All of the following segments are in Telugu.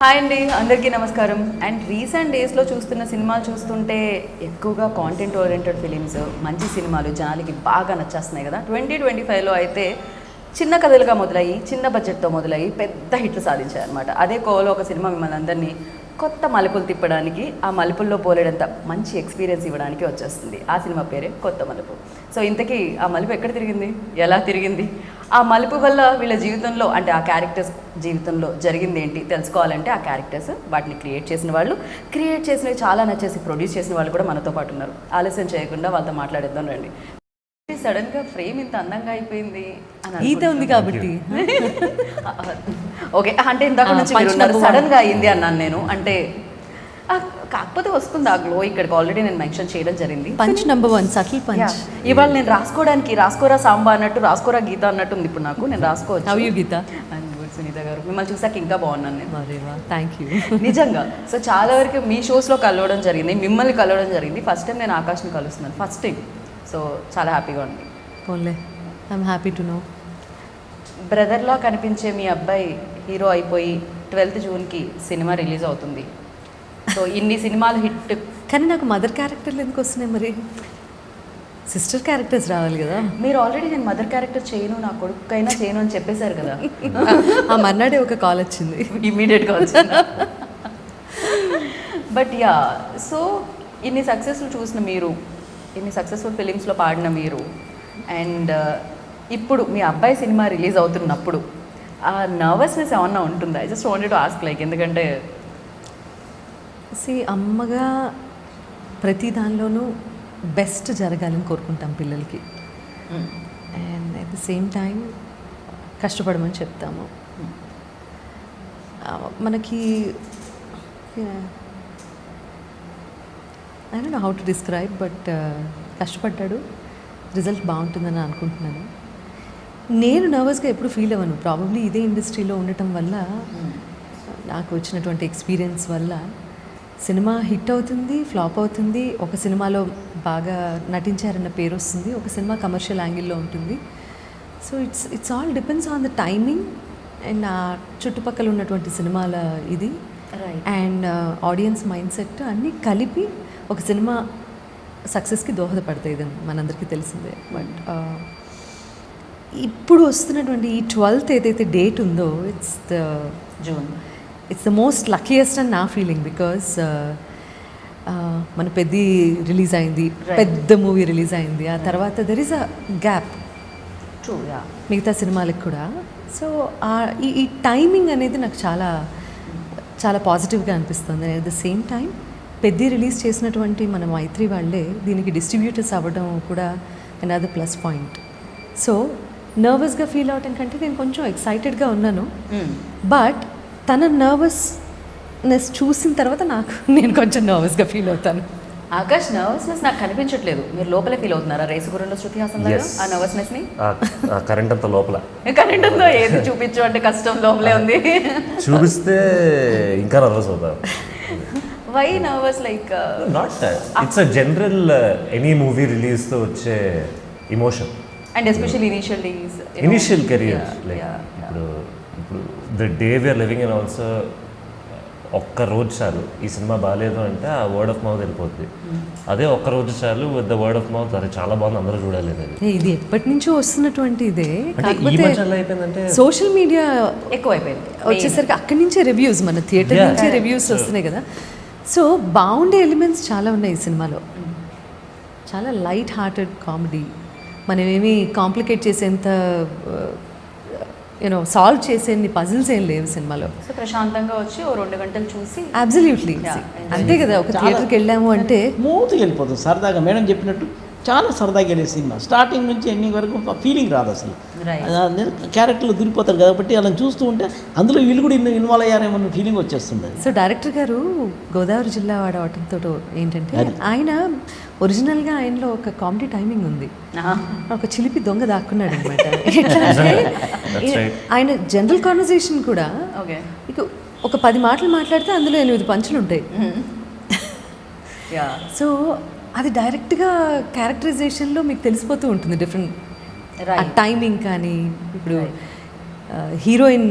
హాయ్ అండి, అందరికీ నమస్కారం. అండ్ రీసెంట్ డేస్లో చూస్తున్న సినిమాలు చూస్తుంటే ఎక్కువగా కాంటెంట్ ఓరియంటెడ్ ఫిలిమ్స్, మంచి సినిమాలు జనాలకి బాగా నచ్చేస్తున్నాయి కదా. 2025లో అయితే చిన్న కథలుగా మొదలయ్యి, చిన్న బడ్జెట్తో మొదలయ్యి పెద్ద హిట్లు సాధించాయన్నమాట. అదే కోవలో ఒక సినిమా మిమ్మల్ని అందరినీ కొత్త మలుపులు తిప్పడానికి, ఆ మలుపుల్లో పోలేడంత మంచి ఎక్స్పీరియన్స్ ఇవ్వడానికి వచ్చేస్తుంది. ఆ సినిమా పేరే కొత్త మలుపు. సో ఇంతకీ ఆ మలుపు ఎక్కడ తిరిగింది, ఎలా తిరిగింది, ఆ మలుపు వల్ల వీళ్ళ జీవితంలో అంటే ఆ క్యారెక్టర్స్ జీవితంలో జరిగింది ఏంటి తెలుసుకోవాలంటే, ఆ క్యారెక్టర్స్ వాటిని క్రియేట్ చేసిన వాళ్ళు, క్రియేట్ చేసినవి చాలా నచ్చేసి ప్రొడ్యూస్ చేసిన వాళ్ళు కూడా మనతో పాటు ఉన్నారు. ఆలస్యం చేయకుండా వాళ్ళతో మాట్లాడేద్దాం రండి. సడన్ గా ఫ్రేమ్ ఇంత అందంగా అయిపోయింది అని ఈత ఉంది కాబట్టి ఓకే, అంటే ఇందాక నుంచి సడన్ గా అయింది అన్నాను నేను. అంటే కాకపోతే వస్తుంది ఆ గ్లో. ఇక్కడికి ఆల్రెడీ నేను మెన్షన్ చేయడం జరిగింది. Punch number 1 subtle punch. ఇవాళ నేను రాసుకోవడానికి రాసుకోరా సాంబా అన్నట్టు, రాసుకోరా గీత అన్నట్టు ఉంది ఇప్పుడు నాకు. నేను రాసుకోవచ్చు. హౌ యు గీత? సునీత గారు, మిమ్మల్ని చూసాక ఇంకా బాగున్నాను నేను. Thank you. నిజంగా. సో చాలా వరకు మీ షోస్లో కలవడం జరిగింది, మిమ్మల్ని కలవడం జరిగింది. ఫస్ట్ టైం నేను ఆకాష్ని కలుస్తున్నాను, ఫస్ట్ టైం. సో చాలా హ్యాపీగా ఉంది. Only I'm happy to know. బ్రదర్లా కనిపించే మీ అబ్బాయి హీరో అయిపోయి 12th జూన్కి సినిమా రిలీజ్ అవుతుంది. సో ఇన్ని సినిమాలు హిట్, కానీ నాకు మదర్ క్యారెక్టర్లు ఎందుకు వస్తున్నాయి మరి? సిస్టర్ క్యారెక్టర్స్ రావాలి కదా. మీరు ఆల్రెడీ నేను మదర్ క్యారెక్టర్ చేయను, నా కొడుకైనా చేయను అని చెప్పేశారు కదా. ఆ మర్నాడే ఒక కాల్ వచ్చింది, ఇమీడియట్గా వచ్చింది. బట్ యా, సో ఇన్ని సక్సెస్లు చూసిన మీరు, ఇన్ని సక్సెస్ఫుల్ ఫిలిమ్స్లో పాడిన మీరు, అండ్ ఇప్పుడు మీ అబ్బాయి సినిమా రిలీజ్ అవుతున్నప్పుడు ఆ నర్వస్నెస్ ఏమన్నా ఉంటుందా? I just wanted to ask, like ఎందుకంటే అమ్మగా ప్రతి దానిలోనూ బెస్ట్ జరగాలని కోరుకుంటాం పిల్లలకి. And at the same time కష్టపడమని చెప్తాము. మనకి I don't know how to describe, but కష్టపడ్డాడు, రిజల్ట్ బాగుంటుందని అనుకుంటున్నాను. నేను నర్వస్గా ఎప్పుడు ఫీల్ అవ్వను. ప్రాబబ్లీ ఇదే ఇండస్ట్రీలో ఉండటం వల్ల, నాకు వచ్చినటువంటి ఎక్స్పీరియన్స్ వల్ల సినిమా హిట్ అవుతుంది, ఫ్లాప్ అవుతుంది. ఒక సినిమాలో బాగా నటించారన్న పేరు వస్తుంది, ఒక సినిమా కమర్షియల్ యాంగిల్లో ఉంటుంది. So it's all depends on the timing and ఆ చుట్టుపక్కల ఉన్నటువంటి సినిమాల ఇది అండ్ ఆడియన్స్ మైండ్ సెట్ అన్నీ కలిపి ఒక సినిమా సక్సెస్కి దోహదపడతాయి. ఇది మనందరికీ తెలిసిందే. బట్ ఇప్పుడు వస్తున్నటువంటి ఈ 12th ఏదైతే డేట్ ఉందో, ఇట్స్ ద మోస్ట్ లక్కీయెస్ట్ అని నా ఫీలింగ్. బికాజ్ మన పెద్ది రిలీజ్ అయింది, పెద్ద మూవీ రిలీజ్ అయింది. ఆ తర్వాత దెర్ ఈస్ అ గ్యాప్ మిగతా సినిమాలకు కూడా. సో ఈ టైమింగ్ అనేది నాకు చాలా చాలా పాజిటివ్గా అనిపిస్తుంది. అట్ ద సేమ్ టైం పెద్ద రిలీజ్ చేసినటువంటి మన మైత్రి వాళ్ళే దీనికి డిస్ట్రిబ్యూటర్స్ అవ్వడం కూడా అనదర్ ప్లస్ పాయింట్. సో నర్వస్గా ఫీల్ అవటం కంటే నేను కొంచెం ఎక్సైటెడ్గా ఉన్నాను. బట్ తన నర్వస్నెస్ చూసిన తర్వాత నేను కొంచెం నర్వస్గా ఫీల్ అవుతాను. ఆకాష్, నర్వస్నెస్ నాకు కనిపించట్లేదు. మీరు లోపలే ఫీల్ అవుతున్నారా రేసుగురంలో శృతి హాసన్ లాగా ఆ నర్వస్నెస్ని? కరెంట్ అంతా లోపల, కరెంట్ ఉందో ఏది చూపించు అంటే కష్టం, లోపలే ఉంది. చూపిస్తే ఇంకా నర్వస్ అవుతారు. Why nervous? Like not it's a general any movie release తో వచ్చే emotion. And especially initial career, like ఇప్పుడు the day we're living in also, ఒక్క రోజు చాలు ఈ సినిమా బాగాలేదు అంటే ఆ వర్డ్ ఆఫ్ మౌత్ వెళ్ళిపోతుంది. అదే ఒక్క రోజు చాలు with the word of mouth, అది చాలా బాగుంది, అందరూ చూడాలి. ఇది ఎప్పటి నుంచో వస్తున్నటువంటి ఇదే, అయిపోయిందంటే సోషల్ మీడియా ఎక్కువ అయిపోయింది వచ్చేసరికి అక్కడి నుంచే రివ్యూస్, మన థియేటర్ నుంచే రివ్యూస్ వస్తున్నాయి కదా. సో బాగుండే ఎలిమెంట్స్ చాలా ఉన్నాయి ఈ సినిమాలో. చాలా లైట్ హార్టెడ్ కామెడీ, మనమేమి కాంప్లికేట్ చేసేంత సాల్వ్ చేసేన్ని పజిల్స్ ఏం లేవు సినిమాలో. సో ప్రశాంతంగా వచ్చి ఓ 2 గంటలు చూసి అబ్సల్యూట్లీ అంతే కదా. ఒక థియేటర్కి వెళ్ళాము అంటే మూతుకి వెళ్ళిపోతుంది సరదాగా. మేడం చెప్పినట్టు చాలా సరదాగా వెళ్ళే సినిమా, స్టార్టింగ్ నుంచి ఎండింగ్ వరకు ఫీలింగ్ రాదు అసలు. క్యారెక్టర్లు దూరిపోతారు కాబట్టి అలా చూస్తూ ఉంటే అందులో వీళ్ళు కూడా ఇన్వాల్వ్ అయ్యారేమో ఫీలింగ్ వచ్చేస్తుంది. సో డైరెక్టర్ గారు గోదావరి జిల్లా వాడు అవటంతో ఏంటంటే, ఆయన ఒరిజినల్గా ఆయనలో ఒక కామెడీ టైమింగ్ ఉంది. ఒక చిలిపి దొంగ దాక్కున్నాడు అనమాట. ఎట్లా అంటే ఆయన జనరల్ కాన్వర్సేషన్ కూడా ఇక ఒక 10 మాటలు మాట్లాడితే అందులో 8 పంచులు ఉంటాయి. సో అది డైరెక్ట్గా క్యారెక్టరైజేషన్లో మీకు తెలిసిపోతూ ఉంటుంది డిఫరెంట్ టైమింగ్. కానీ ఇప్పుడు హీరోయిన్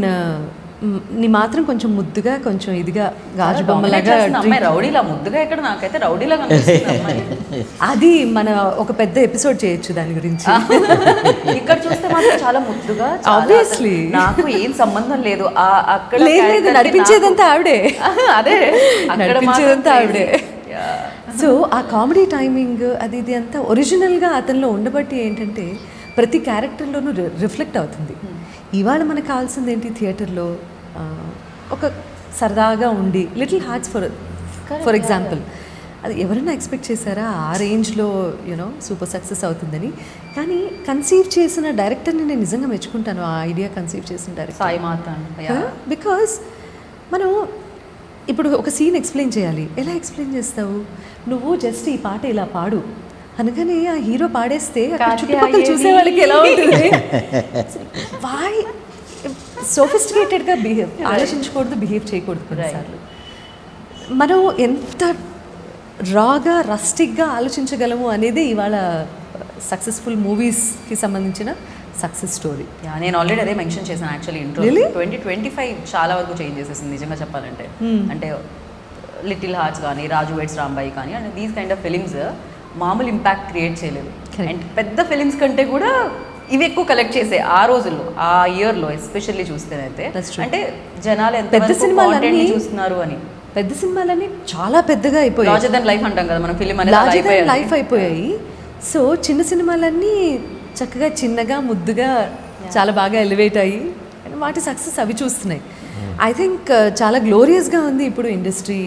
నీ మాత్రం కొంచెం ముద్దుగా కొంచెం ఇదిగా గాజు Dominate బొమ్మలాగా చేస్తుంది అమ్మాయి రౌడీలా ముద్దుగా ఎక్కడ నాకైతే రౌడీలా కనిపిస్తుంది అమ్మాయి. అది మన ఒక పెద్ద ఎపిసోడ్ చేయొచ్చు దాని గురించి. ఇక్కడ చూస్తే మాత్రం చాలా ముద్దుగా చాలా Obviously. అసలు నాకు ఏం సంబంధం లేదు అక్కడ లేదు లేదు, character కి నడిపించేదంతా ఆవిడే. నాకు- అదే అక్కడ నడిపించేదంతా మాత్రం ఆవిడే. Yeah. సో ఆ కామెడీ టైమింగ్ అది ఇది అంతా ఒరిజినల్గా అతనిలో ఉండబట్టి ఏంటంటే ప్రతి క్యారెక్టర్లోనూ రిఫ్లెక్ట్ అవుతుంది. ఇవాళ మనకు కావాల్సింది ఏంటి థియేటర్లో ఒక సరదాగా ఉండి లిటిల్ హార్ట్స్ ఫర్ ఎగ్జాంపుల్, అది ఎవరైనా ఎక్స్పెక్ట్ చేశారా ఆ రేంజ్లో యూనో సూపర్ సక్సెస్ అవుతుందని? కానీ కన్సీవ్ చేసిన డైరెక్టర్ని నేను నిజంగా మెచ్చుకుంటాను, ఆ ఐడియా కన్సీవ్ చేసిన డైరెక్టర్. సాయి మాత బికాజ్ మనం ఇప్పుడు ఒక సీన్ ఎక్స్ప్లెయిన్ చేయాలి, ఎలా ఎక్స్ప్లెయిన్ చేస్తావు? నువ్వు జస్ట్ ఈ పాట ఇలా పాడు అనగానే ఆ హీరో పాడేస్తే అక్కడ చుట్టుపక్కల చూసే వాళ్ళకి ఎలా ఉంటుంది? వై సోఫిస్టికేటెడ్గా ఆలోచించకూడదు, బిహేవ్ చేయకూడదు కొన్నిసార్లు. మనం ఎంత రాగా రస్టిక్గా ఆలోచించగలము అనేది ఇవాళ సక్సెస్ఫుల్ మూవీస్కి సంబంధించిన సక్సెస్ స్టోరీ. నేను ఆల్రెడీ అదే మెన్షన్ చేశాను యాక్చువల్లీ ఇంట్రో. Really? 2025 చాలా వరకు చేంజ్ చేసేసింది నిజంగా చెప్పాలంటే. అంటే లిటిల్ హార్ట్స్ కానీ, రాజు వెడ్స్ రాంబాయి కానీ, and these kind of films మామూలు ఇంపాక్ట్ క్రియేట్ చేయలేదు. అండ్ పెద్ద ఫిలిమ్స్ కంటే కూడా ఇవి ఎక్కువ కలెక్ట్ చేసే ఆ రోజుల్లో, ఆ ఇయర్లో ఎస్పెషల్లీ చూస్తేనైతే. That's true. అంటే జనాలు ఎంత పెద్ద సినిమాలన్నీ చూస్తున్నారు అని. పెద్ద సినిమాలన్నీ చాలా పెద్దగా అయిపోయాయి, లార్జర్ దెన్ లైఫ్ అంటాం కదా మనం, ఫిలిం అనేది లార్జర్ దెన్ అయిపోయాయి. లైఫ్ అయిపోయాయి. సో చిన్న సినిమాలన్నీ చక్కగా చిన్నగా ముద్దుగా చాలా బాగా ఎలివేట్ అయ్యి and వాటి సక్సెస్ అవి చూస్తున్నాయి. ఐ థింక్ చాలా గ్లోరియస్గా ఉంది ఇప్పుడు ఇండస్ట్రీ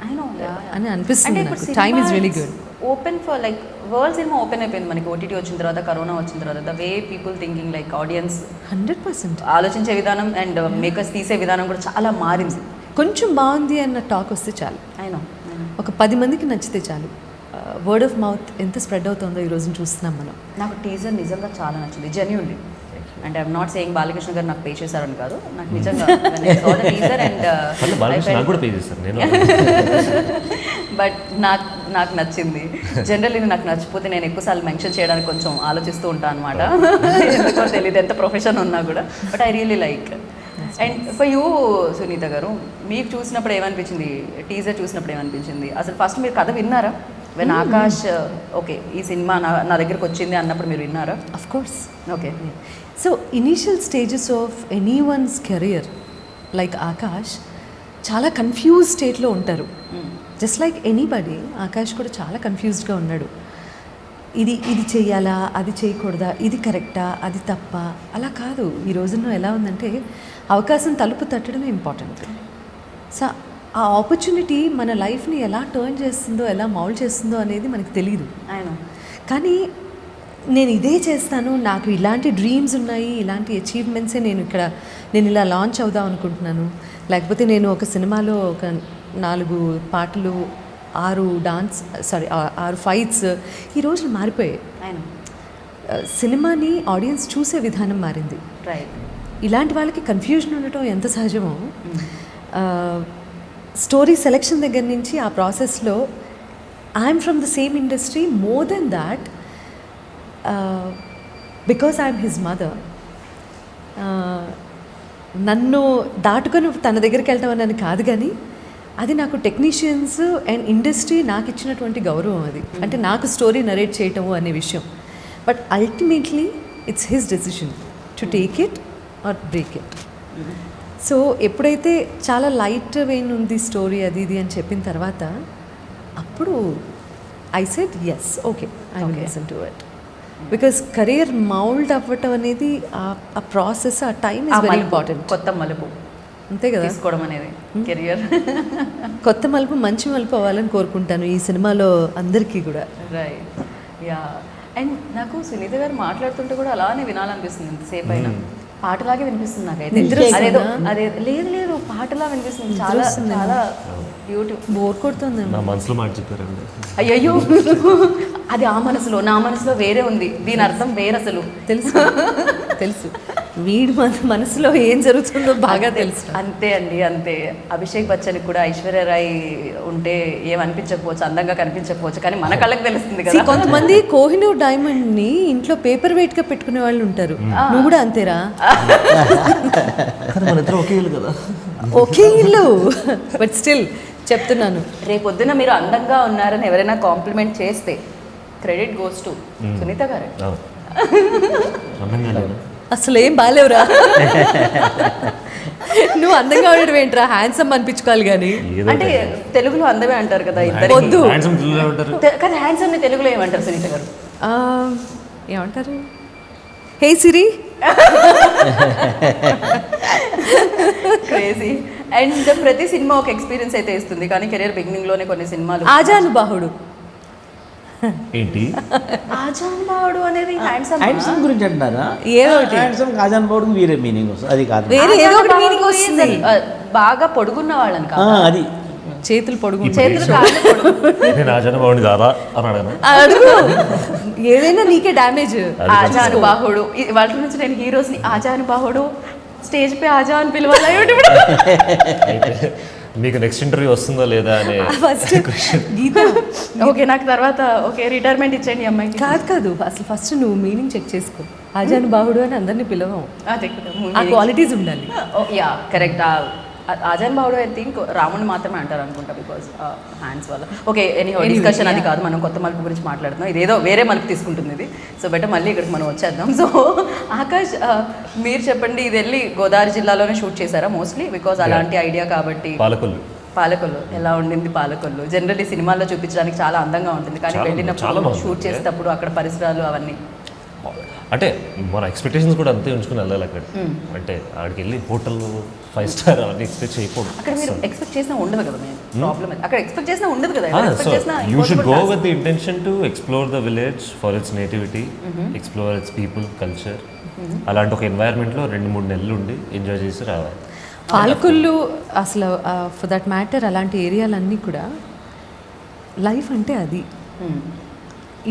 I know, yeah. అని అనిపిస్తుంది అంటే నాకు. Time is really good. Open for like world cinema open అయిపోయింది మనకి, ఓటీటీ వచ్చిన తర్వాత, కరోనా వచ్చిన తర్వాత. The way people thinking like audience 100% ఆలోచించే విధానం అండ్ మేకర్స్ తీసే విధానం కూడా చాలా మారింది. కొంచెం బాగుంది అన్న టాక్ వస్తే చాలు, అయినా ఒక 10 మందికి నచ్చితే చాలు. వర్డ్ ఆఫ్ మౌత్ ఎంత స్ప్రెడ్ అవుతుందో ఈ రోజున చూస్తున్నాం మనం. నాకు టీజర్ నిజంగా చాలా నచ్చింది, genuinely. And I'm not saying Balakrishna గారు నాకు పే చేశారని కాదు, నాకు నిజంగా టీజర్ అండ్ బాలకృష్ణ నాకు కూడా పే చేస్తారు నేను. బట్ నాకు నచ్చింది. జనరల్లీ నాకు నచ్చిపోతే నేను ఎక్కువసార్లు మెన్షన్ చేయడానికి కొంచెం ఆలోచిస్తూ ఉంటాను అనమాట. ఎందుకో తెలియదు ఎంత ప్రొఫెషన్ ఉన్నా కూడా. But I really like. And for you Sunitha garu, మీకు చూసినప్పుడు ఏమనిపించింది? టీజర్ చూసినప్పుడు ఏమనిపించింది? అసలు ఫస్ట్ మీరు కథ విన్నారా? వెన్ ఆకాష్ ఓకే ఈ సినిమా నా దగ్గరకు వచ్చింది అన్నప్పుడు మీరు విన్నారా? Of course. Okay. So initial stages of any once career like Akash చాలా కన్ఫ్యూజ్ స్టేట్లో ఉంటారు. జస్ట్ లైక్ ఎనీబడి, ఆకాష్ కూడా చాలా కన్ఫ్యూజ్డ్గా ఉన్నాడు. ఇది చేయాలా, అది చేయకూడదా, ఇది కరెక్టా, అది తప్ప, అలా కాదు. ఈ రోజుల్లో ఎలా ఉందంటే అవకాశం తలుపు తట్టడమే ఇంపార్టెంట్. సో ఆ ఆపర్చునిటీ మన లైఫ్ని ఎలా టర్న్ చేస్తుందో, ఎలా మౌల్డ్ చేస్తుందో అనేది మనకు తెలియదు. ఆయన కానీ నేను ఇదే చేస్తాను, నాకు ఇలాంటి డ్రీమ్స్ ఉన్నాయి, ఇలాంటి అచీవ్మెంట్సే నేను ఇలా లాంచ్ అవుదాం అనుకుంటున్నాను, లేకపోతే నేను ఒక సినిమాలో ఒక 4 పాటలు, 6 ఫైట్స్ ఈ రోజులు మారిపోయాయి. ఆయన సినిమాని ఆడియన్స్ చూసే విధానం మారింది. రైట్. ఇలాంటి వాళ్ళకి కన్ఫ్యూజన్ ఉండటం ఎంత సహజమో, స్టోరీ సెలెక్షన్ దగ్గర నుంచి ఆ ప్రాసెస్లో I'm from the same industry. More than that, because I'm his mother, నన్ను దాటుకొని తన దగ్గరికి వెళ్ళటం అని కాదు, కానీ అది నాకు టెక్నీషియన్స్ అండ్ ఇండస్ట్రీ నాకు ఇచ్చినటువంటి గౌరవం. అది అంటే నాకు స్టోరీ నరేట్ చేయటము అనే విషయం. But ultimately it's his decision to take it or break it. So ఎప్పుడైతే చాలా లైట్ వెయిన్ ఉంది స్టోరీ అది ఇది అని చెప్పిన తర్వాత, అప్పుడు I said yes, okay, I will listen to it. Because career mould అవ్వటం అనేది ఆ ప్రాసెస్, ఆ టైం ఇస్ వెరీ ఇంపార్టెంట్. కొత్త మలుపు అంతే కదా తీసుకోవడం అనేది కెరియర్. కొత్త మలుపు, మంచి మలుపు అవ్వాలని కోరుకుంటాను ఈ సినిమాలో అందరికీ కూడా. రైట్. యా. అండ్ నాకు సునీత గారు మాట్లాడుతుంటే కూడా అలానే వినాలనిపిస్తుంది ఇంతసేపు అయినా. పాటలాగే వినిపిస్తుంది నాకైతే. అదేదో అదే లేదు పాటలా వినిపిస్తుంది. చాలా చాలా బ్యూటిఫుల్. బోర్ కొడుతుంది. నా మనసులో మాట చెప్పారండి. అయ్యయ్యో, అది ఆ మనసులో, నా మనసులో వేరే ఉంది, దీని అర్థం వేరే అసలు. తెలుసు తెలుసు. వీడి మనసులో ఏం జరుగుతుందో బాగా తెలుసు. అంతే అండి, అంతే. అభిషేక్ బచ్చన్ కూడా ఐశ్వర్య రాయ్ ఉంటే ఏమనిపించకపోవచ్చు, అందంగా కనిపించకపోవచ్చు, కానీ మన కళ్ళకి తెలుస్తుంది See, కదా. కొంతమంది కోహినూర్ డైమండ్ ని ఇంట్లో పేపర్ వెయిట్ గా పెట్టుకునే వాళ్ళు ఉంటారు. నువ్వు కూడా అంతేరా? మన ఇద్దరు ఒకే ఇల్లు కదా. ఒకే ఇల్లు, బట్ స్టిల్ చెప్తున్నాను. రేపొద్దున మీరు అందంగా ఉన్నారని ఎవరైనా కాంప్లిమెంట్ చేస్తే క్రెడిట్ గోస్ టు సునీత గారు. అవును. అందంగా లేనా? అసలు ఏం బాగాలేవురా. నువ్వు అందంగా ఉండడం ఏంట్రా, హ్యాండ్సమ్ అనిపించుకోవాలి కానీ. ఏదో అంటే తెలుగులో అందమే అంటారు కదా ఇద్దరు. వద్దు. handsome పిల్లలే ఉంటారు. కానీ హ్యాండ్సమ్ ని తెలుగులో ఏమంటారు సునీత గారు? ఏమంటారు? హే సిరి. క్రేజీ. అండ్ ప్రతి సినిమా ఒక ఎక్స్పీరియన్స్ అయితే ఇస్తుంది, కానీ కెరీర్ బిగినింగ్ లోనే కొన్ని సినిమాలు ఆజానుబాహుడు. ఏంటి ఆజానుబాహుడు అనేది హ్యాండ్సమ్ గురించి అంటున్నారా? ఏదో ఒకటి. హ్యాండ్సమ్ ఆజాన్ బాబుకి వేరే మీనింగ్ వస్తుంది, అది కాదు. వేరే ఏదో ఒకటి మీనింగ్ వస్తుంది. బాగా పొడుగున్న వాళ్ళని కాదు, అది చేతులు పొడుగు. చేతులు కాళ్ళు పొడుగు. నేను ఆజాన బాగుంది కాదా అని అడగను. అడుగు, ఏదైనా నీకే డ్యామేజ్. ఆజానుబాహుడు వాళ్ళ నుంచి నేను హీరోస్ ని ఆజానుబాహుడు స్టేజ్ పై ఆజా అని పిలవాలి. అయితే మీకు నెక్స్ట్ ఇంటర్వ్యూ వస్తుందో లేదా అనే ఫస్ట్ గీత. ఓకే, నాకు తర్వాత ఓకే రిటైర్మెంట్ ఇచ్చేయండి అమ్మాయికి. కాదు అసలు ఫస్ట్ నువ్వు మీనింగ్ చెక్ చేసుకో. ఆజానుబాహుడు అని అందరినీ పిలవం. అదే ఆ క్వాలిటీస్ ఉండాలి. Yeah correct. ఆజాన్ బాహుడు ఐ థింక్ రాముని మాత్రమే అంటారు అనుకుంటా, బికాస్ హ్యాండ్స్ వల్ల. ఓకే, ఎనీహౌ డిస్కషన్ అది కాదు, మనం కొత్త మలుపు గురించి మాట్లాడుతున్నాం. ఇదేదో వేరే మలుపు తీసుకుంటుంది ఇది. సో బెటర్ మళ్ళీ ఇక్కడికి మనం వచ్చేద్దాం. సో ఆకాష్, మీరు చెప్పండి, ఇది వెళ్ళి గోదావరి జిల్లాలోనే షూట్ చేశారా మోస్ట్లీ? బికాస్ అలాంటి ఐడియా కాబట్టి. పాలకొల్లు ఎలా ఉండింది? పాలకొల్లు జనరల్లీ సినిమాల్లో చూపించడానికి చాలా అందంగా ఉంటుంది, కానీ వెళ్ళినప్పుడు షూట్ చేసేటప్పుడు అక్కడ పరిసరాలు అవన్నీ అంటే మన ఎక్స్పెక్టేషన్స్ కూడా అంతే ఉంచుకుని వెళ్ళాలి అక్కడ. అంటే అక్కడికి వెళ్ళి హోటల్ 5 స్టార్ అవన్నీ ఎక్స్పెక్ట్ చేయకూడదు. అక్కడ మీరు ఎక్స్పెక్ట్ చేసినా ఉండదు కదా. ప్రాబ్లమ్ అక్కడ ఎక్స్పెక్ట్ చేసినా ఉండదు కదా. So you should go with the intention to explore the village for it's nativity, explore it's people, culture. అలాంటి ఒక ఎన్వైర్న్మెంట్లో 2-3 నెలలు ఉండి ఎంజాయ్ చేసి రావాలి. పాలకొల్లు అసలు ఫర్ దట్ మ్యాటర్ అలాంటి ఏరియాలన్నీ కూడా లైఫ్ అంటే అది,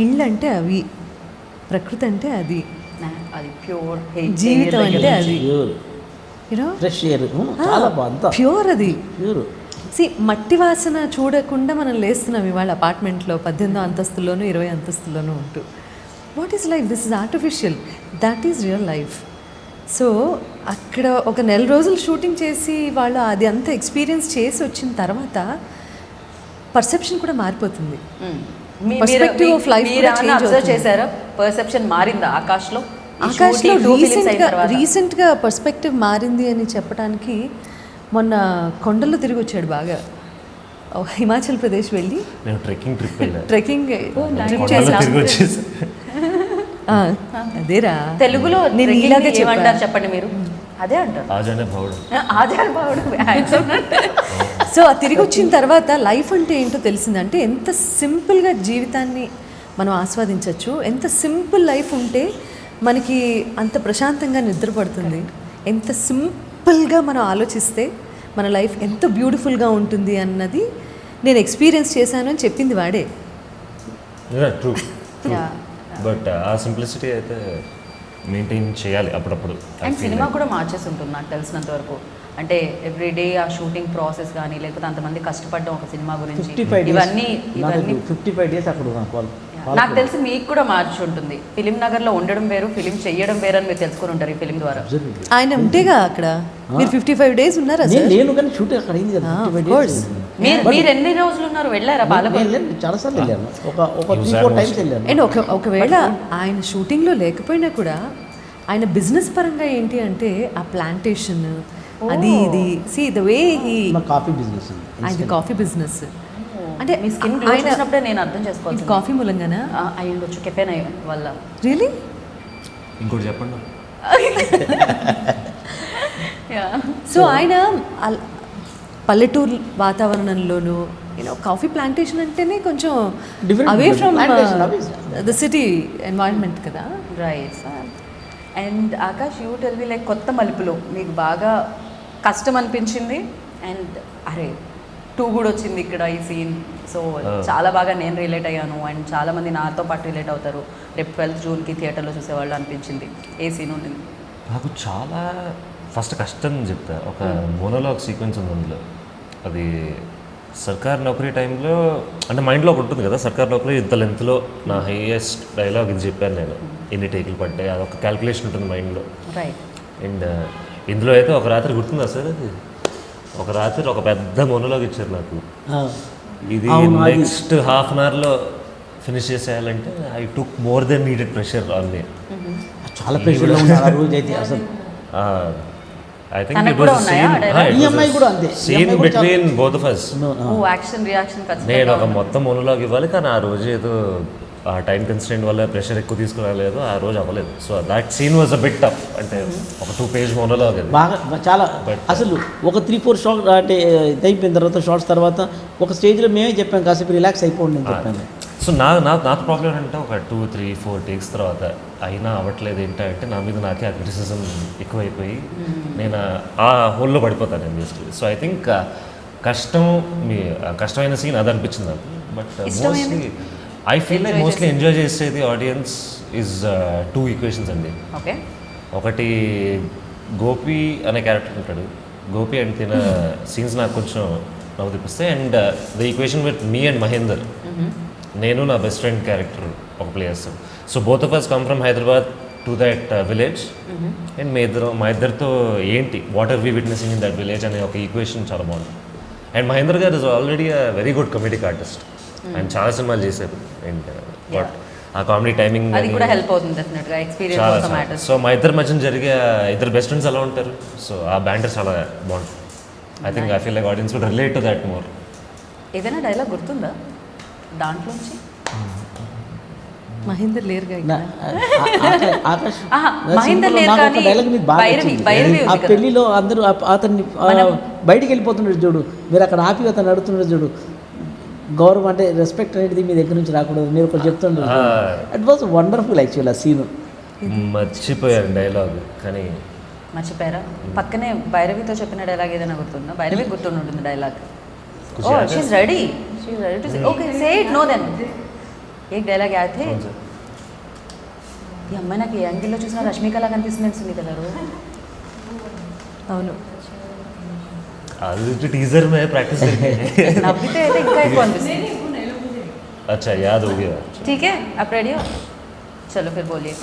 ఇళ్ళు అంటే అవి, ప్రకృతి అంటే అది, అది ప్యూర్ జీవితం అంటే అది. ఫ్రెష్ ఎయిర్ చాలా బాగుంది, ప్యూర్ అది. ప్యూర్. మట్టి వాసన చూడకుండా మనం లేస్తున్నాం ఇవాళ అపార్ట్మెంట్లో 18వ అంతస్తులోనూ 20 అంతస్తులోనూ ఉంటూ. What is life? This is artificial, that is real life. So అక్కడ ఒక 1 నెల రోజులు షూటింగ్ చేసి వాళ్ళు అది అంతా ఎక్స్పీరియన్స్ చేసి వచ్చిన తర్వాత పర్సెప్షన్ కూడా మారిపోతుంది. పర్స్పెక్టివ్ ఆఫ్ లైఫ్ కూడా చేంజ్ అవుతుంది. చేశారా? పర్సెప్షన్ మారిందా ఆకాష్లో? రీసెంట్గా పర్స్పెక్టివ్ మారింది అని చెప్పడానికి మొన్న కొండల్లో తిరిగి వచ్చాడు బాగా. హిమాచల్ ప్రదేశ్ వెళ్ళి నేను ట్రెక్కింగ్ ట్రిప్ వెళ్ళాను. ట్రెక్కింగ్ తిరిగి వచ్చేసి అదేరా తెలుగులో నేను ఇలాగే ఏమంటారు చెప్పండి మీరు? అదే అంటారు, ఆజానే భావుడు. ఆజాన్ బావుడు. సో ఆ తిరిగి వచ్చిన తర్వాత లైఫ్ అంటే ఏంటో తెలిసిందంటే ఎంత సింపుల్గా జీవితాన్ని మనం ఆస్వాదించవచ్చు, ఎంత సింపుల్ లైఫ్ ఉంటే మనకి అంత ప్రశాంతంగా నిద్రపడుతుంది, ఎంత సింపుల్గా మనం ఆలోచిస్తే మన లైఫ్ ఎంత బ్యూటిఫుల్గా ఉంటుంది అన్నది నేను ఎక్స్పీరియన్స్ చేశాను అని చెప్పింది వాడే. ట్రూ. బట్ ఆ సింప్లిసిటీ అయితే మెయింటైన్ చేయాలి అప్పుడప్పుడు. అండ్ సినిమా కూడా మార్చేసి ఉంటుంది నాకు తెలిసినంత వరకు. అంటే ఎవ్రీడే ఆ షూటింగ్ ప్రాసెస్ కానీ, లేకపోతే అంతమంది కష్టపడడం ఒక సినిమా గురించి, ఇవన్నీ 55 days అక్కడ ఉన్నాను. నాకు తెలిసి మీకు కూడా మార్చి ఉంటుంది. ఫిలిం నగర్లో ఉండడం వేరు, ఫిలిం చెయ్యడం వేరు అని మీరు తెలుసుకొని ఉంటారు ఈ ఫిలిం ద్వారా. ఆయన ఉంటేగా అక్కడ మీరు 55 days ఉన్నారా? నేను కానీ షూటింగ్ అక్కడ అయింది కదా. మీరు ఎన్ని రోజులు ఉన్నారు? వెళ్ళారా పాలకొల్లు? చాలాసార్లు వెళ్ళాను, ఒక 3-4 times వెళ్ళాను. అండ్ ఒకవేళ ఆయన షూటింగ్లో లేకపోయినా కూడా ఆయన బిజినెస్ పరంగా ఏంటి అంటే ఆ ప్లాంటేషన్ అది ఇది ద వే కాఫీ బిజినెస్, ఆయన కాఫీ బిజినెస్. అంటే మీ స్కిన్ గ్లో చేసినప్పుడే నేను అర్థం చేసుకోవాలి. కాఫీ మూలంగానా అయి ఉండొచ్చు, కెఫెన్ అయ్యి వల్ల. రియలీ? ఇంకోటి చెప్పండి. సో ఆయన పల్లెటూరు వాతావరణంలోనూ కాఫీ ప్లాంటేషన్ అంటేనే కొంచెం away from the city environment కదా. Right. And Akash, you tell me, like కొత్త మలుపులో మీకు బాగా కష్టం అనిపించింది అండ్ అరే 2 కూడా వచ్చింది ఇక్కడ ఈ సీన్, సో చాలా బాగా నేను రిలేట్ అయ్యాను అండ్ చాలామంది నాతో పాటు రిలేట్ అవుతారు, రేపు 12th June థియేటర్లో చూసేవాళ్ళు అనిపించింది. ఏ సీన్ ఉంటుంది? నాకు చాలా ఫస్ట్ కష్టం చెప్తా. ఒక మోనోలాగ్ సీక్వెన్స్ ఉంది అందులో. అది సర్కార్ నౌకరీ టైంలో అంటే మైండ్లో ఒకటి ఉంటుంది కదా, సర్కార్ నౌకరీ ఇంత లెంత్లో నా హైయెస్ట్ డైలాగ్ ఇది చెప్పాను నేను, ఎన్ని టేకులు పడ్డాయి, అదొక క్యాల్కులేషన్ ఉంటుంది మైండ్లో. రైట్. అండ్ ఇందులో అయితే ఒక రాత్రి గుర్తుందా సార్, అది ఒక రాత్రి ఒక పెద్ద మోనోలాగ్ ఇచ్చారు నాకు. ఇది నెక్స్ట్ హాఫ్ అన్ అవర్లో ఫినిష్ చేసేయాలంటే I took more then needed pressure on me. చాలా ప్రెషర్లో ఉన్నారు ఆ రోజు అయితే అసలు. ఐ థింక్ తనకు ఇట్ కూడా వాస్ ఉన్నాయా ఈ అమ్మాయి కూడా అంతే. Scene between both of us. ఓ యాక్షన్ రియాక్షన్ నేను ఒక మొత్తం మోనోలాగ్ ఇవ్వాలి, కానీ ఆ రోజు ఏదో ఆ టైం కన్స్టెంట్ వల్ల ప్రెషర్ ఎక్కువ తీసుకురాలేదు, ఆ రోజు అవ్వలేదు. So that scene was a bit tough. అంటే ఒక 2 పేజ్ మోనోలాగ్ అది బాగా చాలా అసలు ఒక 3-4 షాట్ అంటే ఇది అయిపోయిన తర్వాత షార్ట్స్ తర్వాత ఒక స్టేజ్లో మేమే చెప్పాం కాసేపు రిలాక్స్ అయిపోండి అని చెప్పాను. సో నాకు ప్రాబ్లం అంటే ఒక 2-3-4 టేక్స్ తర్వాత అయినా అవ్వట్లేదు ఏంటంటే నా మీద నాకే ఆ క్రిటిసిజం ఎక్కువైపోయి నేను ఆ హోల్లో పడిపోతాను నేను బేసిక్లీ. సో ఐ థింక్ కష్టమైన సీన్ అది అనిపించింది నాకు. But mostly I feel like mostly enjoy చేసేది ఆడియన్స్ ఈజ్ 2 ఈక్వేషన్స్ అండి. ఓకే. ఒకటి గోపి అనే క్యారెక్టర్ ఉంటాడు. గోపి అండ్ తిన సీన్స్ నాకు కొంచెం నవ్వు తెప్పిస్తాయి. And the equation with me and Mahender, నేను నా బెస్ట్ ఫ్రెండ్ క్యారెక్టర్ ఒక ప్లే చేస్తాను. So both of us come from Hyderabad to that village. And మా ఇద్దరితో ఏంటి what are we witnessing in that village అనే ఒక ఈక్వేషన్ చాలా బాగుంది. And Mahender garu is already a very good comedic artist. ఆయన చాలా సినిమాలు చేశారు. అండ్ ఆ కామెడీ టైమింగ్ అది కూడా హెల్ప్ అవుతుంది డెఫినెట్గా, ఎక్స్పీరియన్స్ ఆల్సో మ్యాటర్స్. సో మా ఇద్దరి మధ్యన జరిగే ఇద్దరు బెస్ట్ ఫ్రెండ్స్ ఎలా ఉంటారు, సో ఆ బ్యాంటర్ చాలా బాగుంటుంది. I think I feel like audience would relate to that more. ఏదైనా డైలాగ్ గుర్తుందా దాంట్లోంచి? మహేందర్ లేరుగా ఆకాష్ మహేందర్ లేరు కానీ డైలాగ్ మీకు బాగా నచ్చింది. ఆ పెళ్లిలో అందరూ అతన్ని బయటికి వెళ్ళిపోతున్నాడు చూడు, మీరు అక్కడ ఆపి అతను అడుగుతున్నాడు చూడు, గౌరవం అంటే రెస్పెక్ట్ అనేది మీ దగ్గర నుంచి రాకూడదు మీరు ఒకటి చెప్తుండ్రు. ఇట్ వాజ్ వండర్ఫుల్ యాక్చువల్ ఆ సీన్. మర్చిపోయాను డైలాగ్ కానీ. మర్చిపోయారా? పక్కనే భైరవితో చెప్పిన డైలాగ్ ఏదైనా గుర్తుందా? భైరవి గుర్తుంటుంది dialogue. Oh she ready to say. Okay say it. No then एक डायलॉग याद थे? ఈ అమ్మాయి నాకు ఏ యాంగిల్లో చూసినా రష్మికలా కనిపిస్తుంది సునీత గారు. అవును, అది టీజర్ में प्रैक्टिस करके నవ్వితే అయితే ఇంకా ఎక్కువ అనిపిస్తుంది. अच्छा याद हो गया. ठीक है आप रेडी हो? चलो फिर बोलिए.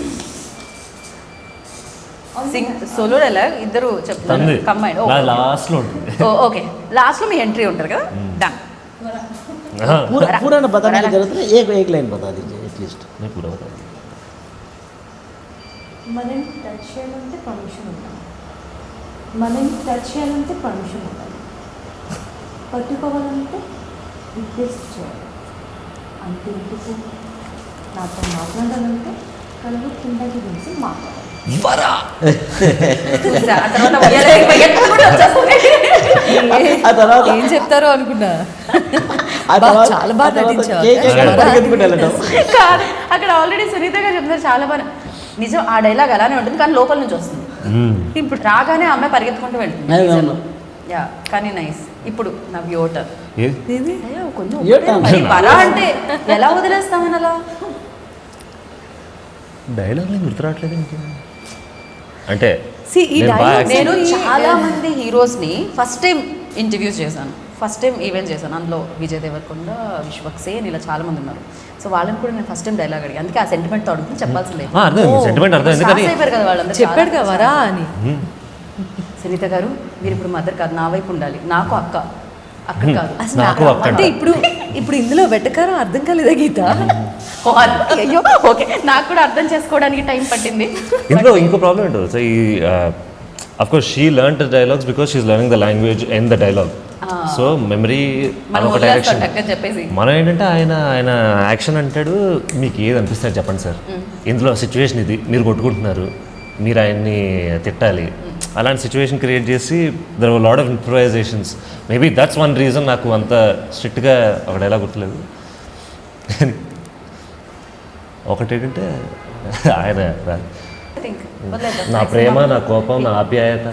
సింగ్ సోలో డైలాగ్ ఇద్దరు చెప్తారు కంబైన్. లాస్ట్ లో ఉంటుంది. ఓకే లాస్ట్ లో మీ ఎంట్రీ ఉంటుంది కదా. డన్. पूरा ना बताने की जरूरत नहीं, एक लाइन बता दीजिए एटलीस्ट. मैं पूरा बता दूँ. మనని టచ్ చేయాలంటే పర్మిషన్ ఉండాలి, మనని టచ్ చేయాలంటే పర్మిషన్ ఉండాలి, పట్టుకోవాలంటే రిక్వెస్ట్ చేయాలి, అంతే ఇంటికి నాతో మాట్లాడాలంటే కళ్ళు కిందకి వేసి మాట్లాడాలి. ఏం చెప్తారో అనుకున్నా. చాలా బాగా నటించారు. అక్కడ ఆల్రెడీ సునీత గారు చెప్తున్నారు చాలా బాగా. నిజం ఆ డైలాగ్ అలానే ఉంటుంది కానీ లోపల నుంచి వస్తుంది. ఇప్పుడు రాగానే అమ్మాయి పరిగెత్తుకుంటూ వెళ్తుంది. యా కానీ నైస్. ఇప్పుడు నా వ్యూటర్ పరా అంటే ఎలా వదిలేస్తామని అలా డైలాగ్ గుర్తురావట్లేదు అంటే. నేను చాలా మంది హీరోస్ని ఫస్ట్ టైం ఇంటర్వ్యూస్ చేశాను, ఫస్ట్ టైం ఈవెంట్ చేశాను. అందులో విజయ్ దేవరకొండ, విశ్వక్సేన్ ఇలా చాలా మంది ఉన్నారు. సో వాళ్ళని కూడా నేను ఫస్ట్ టైం డైలాగ్ అడిగి, అందుకే ఆ సెంటిమెంట్ అడుగుతుంది చెప్పాల్సిందే. అయిపోయారు కదా వాళ్ళందరూ. చెప్పాడు కదా వరా అని. సునీత గారు మీరు ఇప్పుడు మదర్ కాదు, నా వైపు ఉండాలి, నాకు అక్క అక్క కాదు అంటే ఇప్పుడు ఇందులో వెటకారం అర్థం కాలేదా గీత? అయ్యో ఓకే, నాకు కూడా అర్థం చేసుకోవడానికి టైం పట్టింది. ఇంకో ప్రాబ్లం ఏంటో సో ఈ of course she learn the dialogues because she is learning the language and the dialogue. So memory ఒక డైరెక్షన్. మనం ఏంటంటే ఆయన యాక్షన్ అంటాడు, మీకు ఏది అనిపిస్తుంది చెప్పండి సార్, ఇందులో సిచ్యువేషన్ ఇది, మీరు కొట్టుకుంటున్నారు, మీరు ఆయన్ని తిట్టాలి, అలాంటి సిచ్యువేషన్ క్రియేట్ చేసి there were lot of improvisations. Maybe that's one reason నాకు అంత స్ట్రిక్ట్గా ఒక డైలాగ్ గుర్తులేదు. ఒకటి ఏంటంటే ఆయన నా ప్రేమ, నా కోపం, నా ఆప్యాయత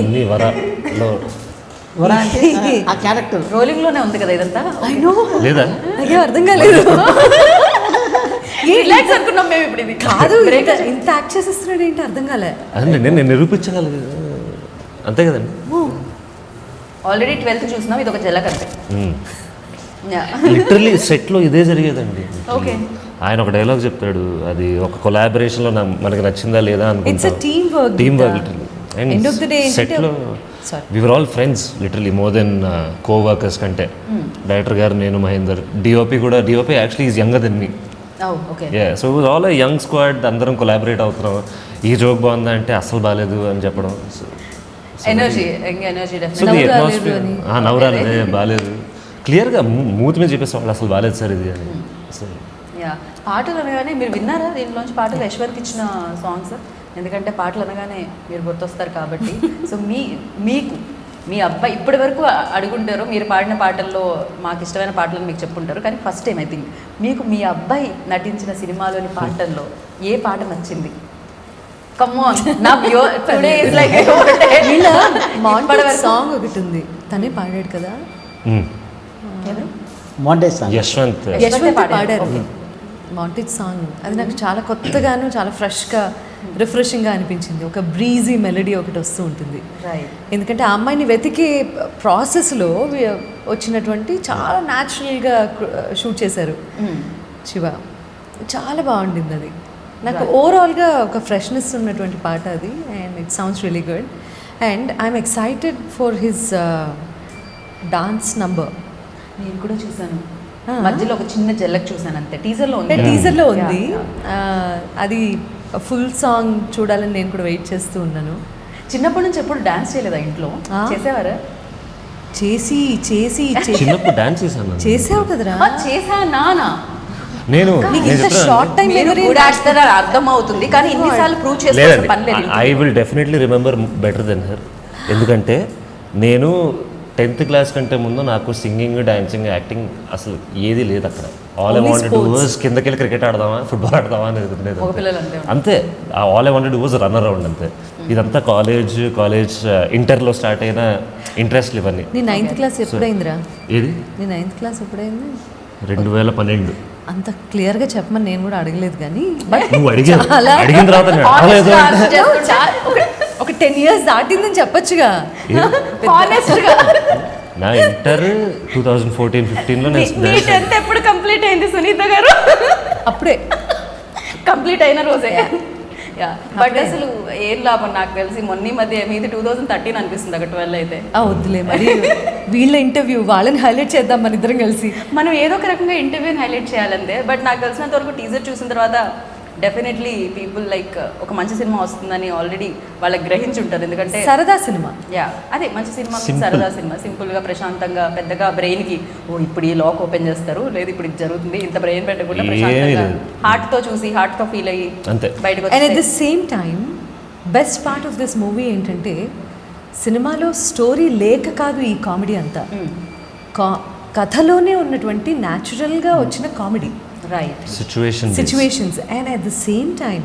అన్ని వరలో ఆ క్యారెక్టర్ రోలింగ్ లోనే ఉంది కదా ఇదంతా. లేదా అయ్యో అర్థం కాలేదు. రిలాక్స్ అనుకున్నాం మేము ఇప్పుడు ఇది కాదు ఇంత యాక్ట్ చేసేస్తున్నాడు ఏంటి అర్థం కాలే. అదే నేను నిరూపించగలను అంతే కదండి. ఆల్రెడీ 12th చూసినాం, ఇది ఒక జలక్ అంతే. లిటరలీ సెట్లో ఇదే జరిగేదండి. Okay. ఆయన ఒక డైలాగ్ చెప్తాడు, అది ఒక కొలాబరేషన్లో మనకి నచ్చిందా లేదా It's a teamwork, team work Gita. Literally. End of the day సెట్లో Sorry. We were all friends literally more than co-workers కంటే. డైరెక్టర్ గారు, నేను, మహేందర్, డిఓపి కూడా. DOP actually is younger than me. Okay. So all young squad, అందరం కొలాబరేట్ అవుతున్నాం. ఈ జోక్ బాగుందా అంటే అస్సలు బాగాలేదు అని చెప్పడం. ఎనర్జీ సో ది అట్మాస్ఫియర్ నవరాలే బాగాలేదు క్లియర్గా మూతి మీద చెప్పేసి వాళ్ళు అసలు బాగాలేదు సార్ ఇది అని. సో పాటలు అనగానే మీరు విన్నారా దీంట్లోంచి పాటలు యశ్వర్కి ఇచ్చిన సాంగ్స్? ఎందుకంటే పాటలు అనగానే మీరు గుర్తొస్తారు కాబట్టి. సో మీకు మీ అబ్బాయి ఇప్పటి వరకు అడుగుంటారు, మీరు పాడిన పాటల్లో మాకు ఇష్టమైన పాటలను మీకు చెప్పుంటారు, కానీ ఫస్ట్ టైం ఐ థింక్ మీకు మీ అబ్బాయి నటించిన సినిమాలోని పాటల్లో ఏ పాట నచ్చింది? కమ్ ఆన్ నా టుడే ఇస్ లైక్ సాంగ్ ఒకటి ఉంది, తనే పాడాడు కదా, మాంటేజ్ సాంగ్. యశ్వంత్ యశ్వంత్ పాడారు Okay. Montage song. అది నాకు చాలా కొత్తగాను చాలా ఫ్రెష్గా రిఫ్రెషింగ్గా అనిపించింది. ఒక బ్రీజీ మెలడీ ఒకటి వస్తూ ఉంటుంది. రైట్. ఎందుకంటే ఆ అమ్మాయిని వెతికే ప్రాసెస్లో వచ్చినటువంటి చాలా న్యాచురల్గా షూట్ చేశారు శివ. చాలా బాగుండింది అది. నాకు ఓవరాల్గా ఒక ఫ్రెష్నెస్ ఉన్నటువంటి పాట అది. And it sounds really good. And I'm excited for his dance number. నేను కూడా చూసాను, మధ్యలో ఒక చిన్న జల్లక్ చూసాను అంతే. టీజర్లో ఉంది. టీజర్లో ఉంది. అది ఫుల్ సాంగ్ చూడాలని నేను కూడా వెయిట్ చేస్తూ ఉన్నాను. చిన్నప్పటి నుంచి ఎప్పుడు డాన్స్ చేయలేదా ఇంట్లో? చేసేవారా? చేసి చేసి చిన్నప్పుడు డాన్స్ చేశాను. చేసావు కదరా. చేసా నానా. నేను నీకు ఇంత షార్ట్ టైం అర్థం అవుతుంది, కానీ ఇన్నిసార్లు ప్రూవ్ చేసుకోవాల్సిన పని లేదు. I will definitely remember better than her. ఎందుకంటే నేను 10th క్లాస్ కంటే ముందు నాకు సింగింగ్, డాన్సింగ్, యాక్టింగ్ అసలు ఏది లేదు అక్కడ. All I wanted to was కిందకి వెళ్ళి క్రికెట్ ఆడదామా, ఫుట్బాల్ ఆడదామా అనేది మగపిల్లలు అంతే అంతే. All I wanted was run around అంతే. ఇదంతా కాలేజ్ ఇంటర్లో స్టార్ట్ అయిన ఇంట్రెస్ట్లు ఇవన్నీ. నీ 9th క్లాస్ ఎప్పుడైందిరా? ఏది నీ 9th క్లాస్ ఎప్పుడైంది? 2012. అంత క్లియర్గా చెప్పమని నేను కూడా అడగలేదు, కానీ నువ్వు అడిగిన తర్వాత నేను అడగలేదు అంటే ఒక 10 years దాటిందని చెప్పొచ్చుగా. నా ఇంటర్ 2014-15లో నేను ఎప్పుడు కంప్లీట్ అయింది సునీత గారు? అప్పుడే కంప్లీట్ అయిన రోజే. బట్ అసలు ఏం లాభం నాకు తెలిసి మొన్న మధ్య మీది 2013 అనిపిస్తుంది, అక్కడ 12 అయితే. వద్దులే మరి. వీళ్ళ ఇంటర్వ్యూ వాళ్ళని హైలైట్ చేద్దాం మన ఇద్దరం కలిసి. మనం ఏదో ఒక రకంగా ఇంటర్వ్యూని హైలైట్ చేయాలంతే. బట్ నాకు తెలిసినంత వరకు టీజర్ చూసిన తర్వాత డెఫినెట్లీ పీపుల్ లైక్ ఒక మంచి సినిమా వస్తుందని ఆల్రెడీ వాళ్ళకి గ్రహించి ఉంటారు. ఎందుకంటే సరదా సినిమా. అదే మంచి సినిమా, సరదా సినిమా, సింపుల్గా, ప్రశాంతంగా, పెద్దగా బ్రెయిన్కి ఇప్పుడు ఈ లాక్ ఓపెన్ చేస్తారు, లేదు ఇప్పుడు ఇది జరుగుతుంది, ఇంత బ్రెయిన్ పెట్టకుండా ప్రశాంతంగా హార్ట్తో చూసి హార్ట్తో ఫీల్ అయ్యి బయటకు. And at the same time best part of this movie ఏంటంటే సినిమాలో స్టోరీ లేక కాదు ఈ కామెడీ అంతా, కథలోనే ఉన్నటువంటి న్యాచురల్గా వచ్చిన comedy. Right. Situations. And at the same time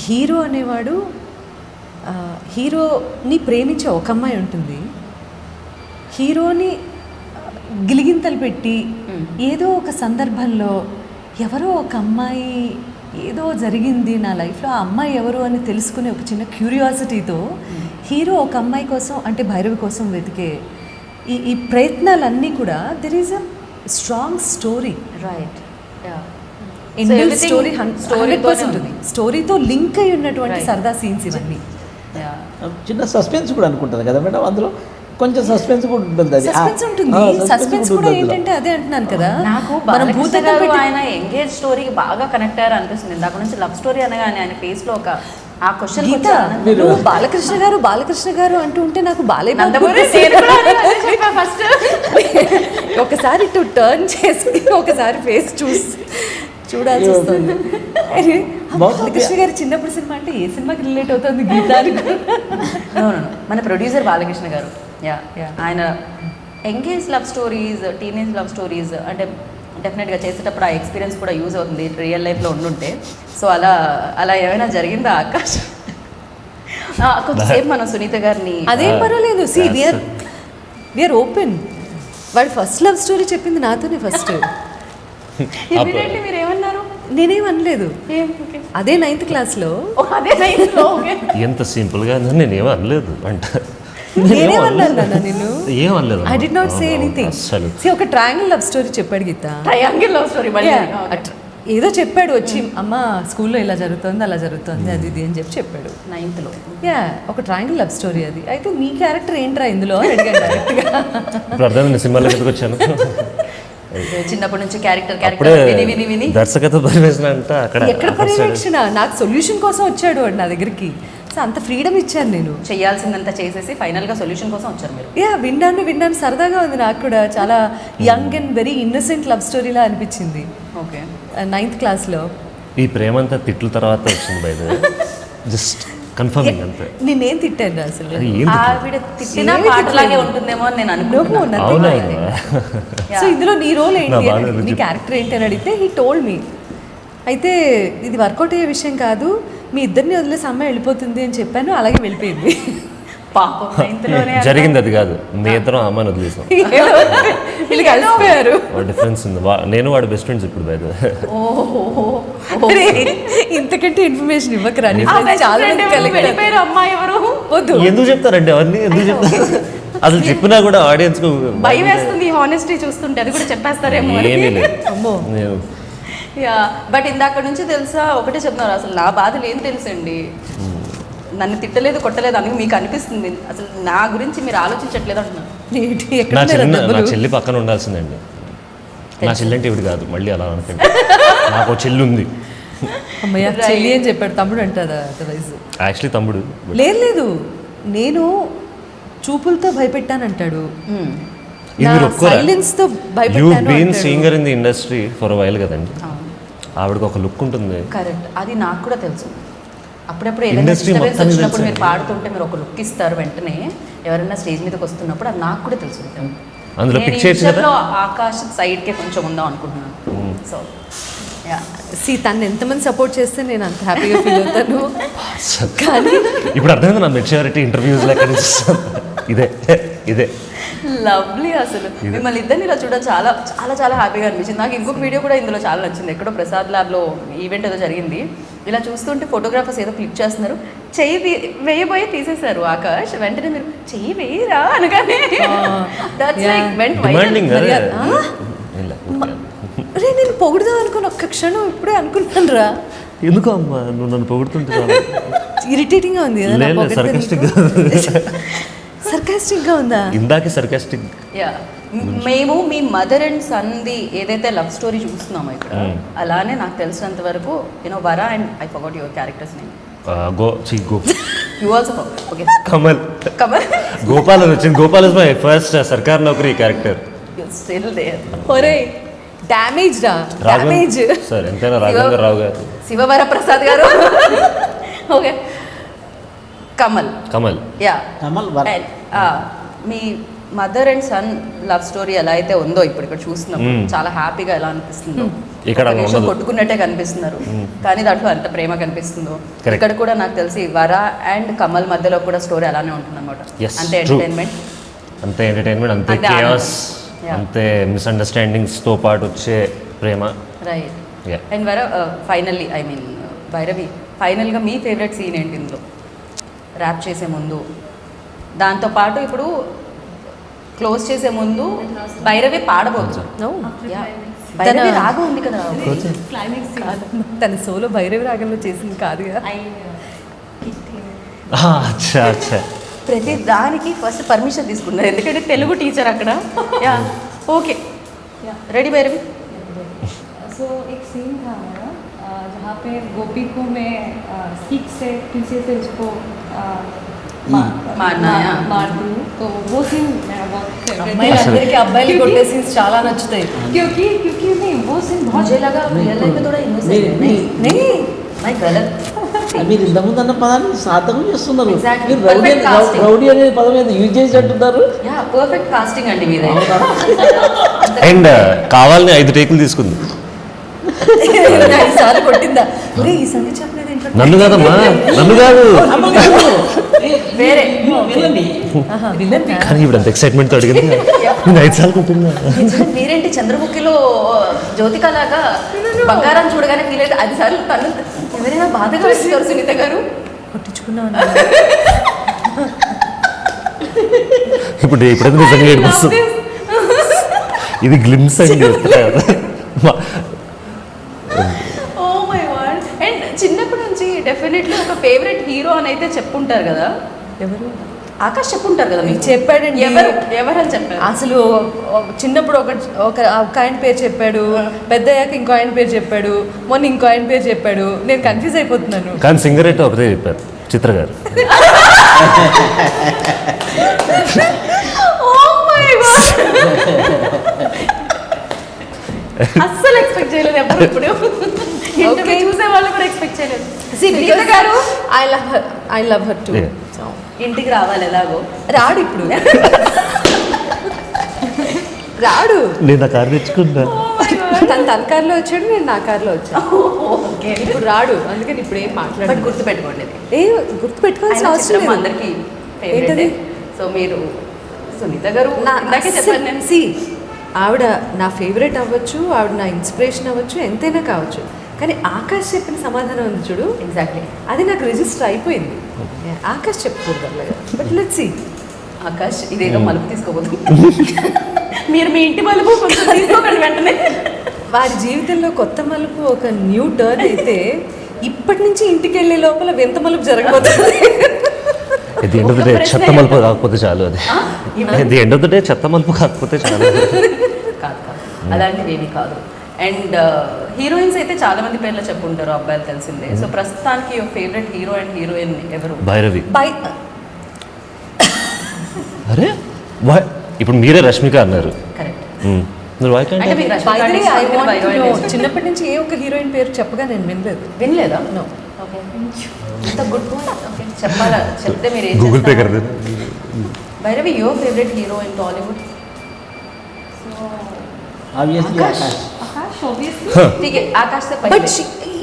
hero అనేవాడు హీరోని ప్రేమించే ఒక అమ్మాయి ఉంటుంది, హీరోని గిలిగింతలు పెట్టి ఏదో ఒక సందర్భంలో ఎవరో ఒక అమ్మాయి ఏదో జరిగింది నా లైఫ్లో, ఆ అమ్మాయి ఎవరు అని తెలుసుకునే ఒక చిన్న క్యూరియాసిటీతో హీరో ఒక అమ్మాయి కోసం అంటే భైరవి కోసం వెతికే ఈ ప్రయత్నాలన్నీ కూడా there is a strong story. Right. స్టోరీతో లింక్ అయి ఉన్నటువంటి సరదా సీన్స్ ఇవన్నీ. చిన్న సస్పెన్స్ కూడా అనుకుంటుంది కదా మేడం, అందులో కొంచెం సస్పెన్స్ కూడా ఉంటుంది. అది సస్పెన్స్ ఉంటుంది. సస్పెన్స్ కూడా ఏంటంటే అదే అంటున్నాను కదా, నాకు బాలకృష్ణ గారు ఆయన ఎంగేజ్ స్టోరీకి బాగా కనెక్ట్ అయ్యారు అనిపిస్తుంది. ఇందాక నుంచి లవ్ స్టోరీ అనగానే ఆయన ఫేస్ లో ఒక ఆ క్వశ్చన్. బాలకృష్ణ గారు అంటూ ఉంటే నాకు ఫస్ట్ ఒకసారి ఇటు టర్న్ చేసి ఒకసారి ఫేస్ చూడాల్సి వస్తుంది. బాలకృష్ణ గారు చిన్నప్పుడు సినిమా అంటే ఏ సినిమాకి రిలేట్ అవుతుంది? గీతానికి. మన ప్రొడ్యూసర్ బాలకృష్ణ గారు. ఆయన engage love stories, teenage love stories అంటే డెఫినెట్గా చేసేటప్పుడు ఆ ఎక్స్పీరియన్స్ కూడా యూజ్ అవుతుంది రియల్ లైఫ్లో ఉండుంటే. సో అలా ఏమైనా జరిగిందా ఆకాష్? కొంచెంసేపు మనం సునీత గారిని. అదేం పర్వాలేదు. See we are open. వాడు ఫస్ట్ లవ్ స్టోరీ చెప్పింది నాతోనే ఫస్ట్. ఇమ్మీడియట్లీ మీరు ఏమన్నారు? నేనేం అనలేదు. అదే 9th క్లాస్లో అదే నైన్త్లో ఓకే. ఎంత సింపుల్గా నేనేమో అనలేదు అంట. నేనేమన్నాను నాన్న నేను? ఏం అనలేదు. I did not say anything. అసలు ఒక ట్రయాంగిల్ లవ్ స్టోరీ చెప్పాడు గీత. ట్రయాంగిల్ లవ్ స్టోరీ ఏదో చెప్పాడు వచ్చి, అమ్మ స్కూల్లో ఇలా జరుగుతుంది అలా జరుగుతుంది అది ఇది అని చెప్పాడు. 9thలో యా, ఒక ట్రయాంగిల్ లవ్ స్టోరీ అది. అయితే మీ క్యారెక్టర్ ఏంట్రా ఇందులో అని అడిగాను డైరెక్ట్గా. ఇప్పుడు అర్థమైంది సినిమాలోకి ఎందుకు వచ్చాను. చిన్నప్పటి నుంచి క్యారెక్టర్ అప్పుడే విని విని విని దర్శకత్వ పరివేషణ అంటే అక్కడ ఎక్కడ పర్యవేక్షణ, నాకు సొల్యూషన్ కోసం వచ్చాడు వాడు నా దగ్గరికి. సో అంత ఫ్రీడమ్ ఇచ్చాను నేను. చేయాల్సిందంతా చేసేసి ఫైనల్గా సొల్యూషన్ కోసం వచ్చారు మీరు. యా, విన్నాను సరదాగా ఉంది నాకు కూడా. చాలా young and very innocent love స్టోరీలా అనిపించింది ఓకే. 9th క్లాస్లో. ఈ ప్రేమ అంతా తిట్ల తర్వాత వచ్చింది బయట. జస్ట్ కన్ఫర్మింగ్ అంతే. నేనేం తిట్టాను అసలు? అది ఏం తిట్లు? ఆవిడ తిట్టిన పాటలాగే ఉంటుందేమో అని నేను అనుకున్నాను. అవునా? సో ఇందులో నీ రోల్ ఏంటి నా బాగా అని, నీ రుచి. క్యారెక్టర్ ఏంటి అని అడిగితే హీ టోల్డ్ మీ. అయితే ఇది వర్కౌట్ అయ్యే విషయం కాదు, మీ ఇద్దరిని వదిలేసి అమ్మాయి వెళ్ళిపోతుంది అని చెప్పాను. అలాగే వెళ్ళిపోయింది. పాపం 9thలోనే జరిగింది అది కాదు, మీ ఇద్దరం అమ్మాయిని వదిలేసాం. వీళ్ళు కలిసిపోయారు. డిఫరెన్స్ ఉంది. నేను వాడు బెస్ట్ ఫ్రెండ్స్ ఇప్పుడు బయట. అరే, ఇంతకంటే ఇన్ఫర్మేషన్ ఇవ్వకరా. నీ ఆ friends best చాలా friend మంది ఎవరు? కలిపారు. వెళ్ళిపోయారు అమ్మాయి ఎవరు? వద్దు. ఎందుకు చెప్తారండి అవన్నీ? ఎందుకు చెప్తారు? అసలు చెప్పినా కూడా ఆడియన్స్ కు భయం వేస్తుంది హానెస్టీ చూస్తుంటే. అది కూడా చెప్పేస్తారేమో అని. ఏమీ లేదు. అమ్మో. నేను యా, బట్ ఇందాక నుంచి తెలుసా ఒకటే చెప్తున్నారు, అసలు నా బాధలు ఏం తెలుసండి. నన్ను తిట్టలేదు కొట్టలేదు అందుకు మీకు అనిపిస్తుంది, అసలు నా గురించి మీరు ఆలోచించట్లేదు అంటున్నారు. ఏంటి, ఎక్కడ నా ఉన్నారా చెల్లి నా డబ్బులు? చెల్లి పక్కన ఉండాల్సిందండి. నా చెల్లి అంటే ఇవిడు కాదు, మళ్ళీ అలా అనుకోండి. నాకు చెల్లి ఉంది. అమ్మయ్య, చెల్లి అని చెప్పాడు. తమ్ముడు అంటారా అదర్వైజ్? యాక్చువల్లీ తమ్ముడు. లేదు, నేను చూపులతో భయపెట్టానంటాడు. ఇది మీరు ఒప్పుకోరా? సైలెన్స్ తో యూ భయపెట్టాను బీన్ అంటాడు. Singer in the industry for while కదండి. ఆవిడకి ఒక లుక్ ఉంటుంది. కరెక్ట్, అది నాకు కూడా తెలుసు. అప్పుడప్పుడు ఏదైనా Industry డిస్టర్బెన్స్ మొత్తానికి వచ్చినప్పుడు తెలుసు. మీరు పాడుతుంటే మీరు ఒక లుక్ ఇస్తారు వెంటనే, ఎవరైనా స్టేజ్ మీదకి వస్తున్నప్పుడు అది నాకు కూడా తెలుసు. అందులో నేను pick ఈ చేయొచ్చు కదా? విషయంలో ఆకాశ్ సైడ్కే కొంచెం ఉందాం అనుకుంటున్నాను. సో యా, తను ఎంతమంది సపోర్ట్ చేస్తే నేను అంత హ్యాపీగా ఫీల్ అవుతాను. కానీ ఇప్పుడు అర్థమైంది నా మెచ్యూరిటీ ఇంటర్వ్యూస్ లెక్క ఇదే ఇదే లవ్లీ. అసలు మిమ్మల్ని ఇద్దరిని ఇలా చూడ చాలా చాలా చాలా హ్యాపీగా అనిపించింది. నాకు ఇంకొక వీడియో కూడా ఇందులో చాలా నచ్చింది. ఎక్కడో ప్రసాద్ ల్యాబ్లో ఈవెంట్ ఏదో జరిగింది. ఇలా చూస్తుంటే ఫోటోగ్రాఫర్స్ ఏదో క్లిక్ చేస్తున్నారు, చెయ్యి వేయబోయి తీసేశారు ఆకాష్. వెంటనే మీరు చెయ్యి వేయరా అనగానే that's like went viral. Demanding మరి రే, నేను పొగుడుదాం అనుకుని ఒక్క క్షణం ఇప్పుడే అనుకున్నాను రా. ఎందుకు అమ్మా నువ్వు నన్ను పొగుడుతుంటే ఇరిటేటింగ్ గా ఉంది కదా నా పొగడ్త సర్కాస్టిక్ నీకు? సర్కాస్టిక్ గా ఉందా? ఇందాకే సర్కాస్టిక్. యా, మేము మీ మదర్ అండ్ సన్ది ఏదైతే లవ్ స్టోరీ చూస్తున్నామో ఇక్కడ, అలానే నాకు తెలిసినంత వరకు Vara and I forgot your characters name. You also okay. Kamal Kamal Gopal అని వచ్చింది. Gopal is my first Sarkar Naukari character. Still there. ఒరే, డ్యామేజ్ రా, డ్యామేజ్. సార్ ఎంతైనా రాఘవేంద్ర రావు గారు. శివవర ప్రసాద్ గారు. ఓకే, కమల్. కమల్. యా, కమల్ వర. మీ mother and son love story ఎలా అయితే ఉందో ఇప్పుడు ఇక్కడ చూస్తున్నాం, చాలా హ్యాపీగా ఎలా అనిపిస్తుందో. ఇక్కడ ఒక నిమిషం ఉండదు. కొట్టుకున్నట్టే కనిపిస్తున్నారు, కానీ దాంట్లో ఎంత ప్రేమ కనిపిస్తుందో. Correct. ఇక్కడ కూడా నాకు తెలిసి వర అండ్ కమల్ మధ్యలో కూడా స్టోరీ అలానే ఉంటుంది అనమాట. Yes, అంతే true. ఎంటర్టైన్మెంట్, అంతే ఎంటర్టైన్మెంట్, అంతే అంతే కేయాస్, Yeah. అంతే మిస్అండర్స్టాండింగ్స్తో పాటు వచ్చే ప్రేమ. రైట్. Yeah. అండ్ వర ఫైనల్లీ ఐ మీన్ భైరవి, ఫైనల్గా మీ ఫేవరెట్ సీన్ ఏంటి ఇందులో? ర్యాప్ చేసే ముందు, దాంతోపాటు ఇప్పుడు క్లోజ్ చేసే ముందు భైరవి పాడబోతుంది. No. Yeah. భైరవి రాగం ఉంది కదా. తన సోలో భైరవి రాగంలో చేసింది కాదుగా. అచ్చా అచ్చా. ప్రతి దానికి ఫస్ట్ పర్మిషన్ తీసుకున్నారు, ఎందుకంటే తెలుగు టీచర్ అక్కడ. Yeah, okay, ready Bhairavi. So एक सीन था हमारा जहाँ पे गोपी को मैं स्टिक से पीछे से उसको मारना है, हाँ। मार दूँ, तो वो सीन मेरा बहुत फेवरेट है। అమ్మాయిలందరికీ అబ్బాయిలు కొట్టే సీన్స్ చాలా నచ్చుతాయి. क्योंकि नहीं वो सीन बहुत मुझे लगा रियल लाइफ में थोड़ा इनोसेंट है. नहीं नहीं गलत. మీరు ఇంతకుముందు అన్న పదాన్ని సార్థకం చేస్తున్నారు. Exactly. మీరు రౌడీ Perfect casting. రౌడీ అనే పదం ఏదో యూజ్ చేసినట్టున్నారు. యా, పర్ఫెక్ట్ కాస్టింగ్ అండి మీదే. అండ్ కావాలని 5 టేకులు తీసుకుంది. 5 సార్లు కొట్టిందా? ఒరే, ఈ సంగతి చెప్పలేదు ఏంటో. నన్ను కాదమ్మా, నన్ను కాదు. వేరే వెళ్ళండి. విలన్ కానీ ఇప్పుడు అంత ఎక్సైట్మెంట్తో అడిగింది నేను 5 సార్లు కొట్టినా. మీరేంటి చంద్రముఖిలో జ్యోతికలాగా బంగారాన్ని చూడగానే ఫీల్ అయితే 10 సార్లు తను ఎవరైనా బాధగా వేస్తారు సునీత గారు. కొట్టించుకున్నాను. ఇప్పుడు ఎప్పుడైతే నిజంగా ఏడిపిస్తుంది. ఇది గ్లిమ్స్ అని చెప్తున్నా కదా. Oh my God. అండ్ చిన్నప్పటి నుంచి డెఫినెట్లీ ఒక ఫేవరెట్ హీరో అని అయితే చెప్పుంటారు కదా. ఎవరు ఆకాష్ చెప్పుంటారు కదా మీకు. చెప్పాడండి. ఎవరని చెప్పారు? అసలు చిన్నప్పుడు ఒక ఆయన పేరు చెప్పాడు, పెద్దయ్యాక ఇంకో ఆయన పేరు చెప్పాడు, మొన్న ఇంకో ఆయన పేరు చెప్పాడు. నేను కన్ఫ్యూజ్ అయిపోతున్నాను. కానీ సింగర్ అయితే ఒకటే చెప్పారు, చిత్ర గారు. అస్సలు ఎక్స్పెక్ట్ చేయలేదు ఎప్పుడు. ఇప్పుడు ఇంటర్వ్యూ చూసే వాళ్ళు కూడా ఎక్స్పెక్ట్ చేయలేదు. సునీత గారు I love her to. Yeah. ఇంటికి రావాలి ఎలాగో. రాడు ఇప్పుడు. రాడు. నేను ఆ కారు తెచ్చుకుంటా. తన కార్లో వచ్చాడు, నేను నా కార్లో వచ్చాను. ఓకే. ఇప్పుడు రాడు, అందుకని ఇప్పుడు ఏం బట్ మాట్లాడు. గుర్తు పెట్టుకోండి, గుర్తు పెట్టుకోవాల్సిన అవసరం లేదు. అందరికి ఏంటది? సో మీరు సునీత గారు ఇందాకే చెప్పాను నేను. సి ఆవిడ నా ఫేవరెట్ అవ్వచ్చు, ఆవిడ నా ఇన్స్పిరేషన్ అవ్వచ్చు, ఎంతైనా కావచ్చు. కానీ ఆకాష్ చెప్పిన సమాధానం ఉంది చూడు, ఎగ్జాక్ట్లీ అది నాకు రిజిస్టర్ అయిపోయింది. ఆకాష్ చెప్పకూడదు అలాగా. But let's see. ఆకాష్ ఇదేదో మలుపు తీసుకోవద్దు. మీరు మీ ఇంటి మలుపు కొంచెం తీసుకోకండి వెంటనే. వారి జీవితంలో కొత్త మలుపు ఒక న్యూ టర్న్ అయితే ఇప్పటి నుంచి ఇంటికి వెళ్ళే లోపల వింత మలుపు జరగబోతుంది. At the end of the day చెత్త మలుపు కాకపోతే చాలు. అది at the end of the day చెత్త మలుపు కాకపోతే చాలు. కాదు అలాంటివి ఏమీ కాదు. అండ్ హీరోయిన్స్ అయితే చాలా మంది పేర్లు చెప్పుంటారు, అబ్బాయిలు తెలిసిందే. సో ప్రస్తుతానికి ఫేవరెట్ హీరో అండ్ హీరోయిన్ ఎవరు? భైరవి. బై అరే ఇప్పుడు మీరే రష్మిక అన్నారు. కరెక్ట్. మీరు why can't అంటే I? మీకు By the way, I want to know, Rashmika చిన్నప్పటి నుంచి ఏ ఒక్క హీరోయిన్ పేరు చెప్పగా నేను వినలేదు. వినలేదా? No. ఓకే. ఇంత గుడ్ పాయింట్. ఓకే, చెప్పాలా? చెప్తే మీరు ఏం గూగుల్ పే చేస్తారు? కర్ Bhairavi, your favourite hero in Tollywood? Obviously Akash. Akash obviously ठीक है, आकाश से బట్